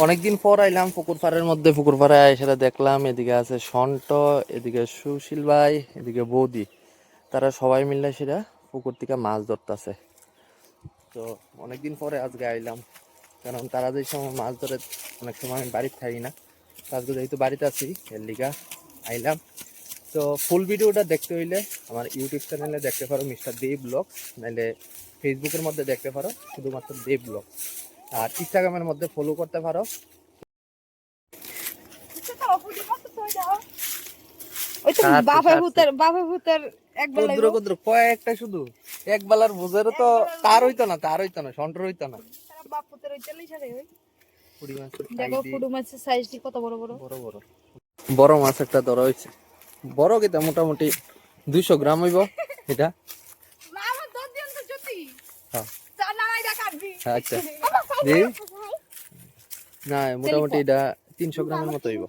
অনেকদিন পর আইলাম পুকুর পাড়ের মধ্যে। পুকুর পাড়ে এসে দেখলাম এদিকে আছে সন্ট, এদিকে সুশীল ভাই, এদিকে বৌদি, তারা সবাই মিলে সেটা পুকুর থেকে মাছ ধরতেছে। তো অনেকদিন পরে আজকে আইলাম, কারণ তারা যে সময় মাছ ধরে অনেক সময় আমি বাড়িতে থাকি না, আজকে যেহেতু বাড়িতে আছি এর লিগা আইলাম। তো ফুল ভিডিওটা দেখতে হইলে আমার ইউটিউব চ্যানেলে দেখতে পারো, মিস্টার দেব ব্লগ, নাহলে ফেসবুকের মধ্যে দেখতে পারো শুধুমাত্র দেব ব্লগ, আর ইনস্টাগ্রামের মধ্যে ফলো করতে পারো। ওই তো বাপের ভূতের একবার কুদ্র কুদ্র কয়েকটা শুধু এক বেলার বোঝেরও তো তার হইতো না সন্টর হইতো না। বাপ ভূতের ওই চল্লিশ হারে পুরি মাছের দেখো পুরো মাছের সাইজটি কত বড় বড় বড় বড় বড় মাছ একটা ধরা হয়েছে। বড় কিতা মোটামুটি 200 গ্রাম হইব এটা। হ্যাঁ। আচ্ছা জি, না মোটামুটি এটা 300 গ্রামের মতো হইব।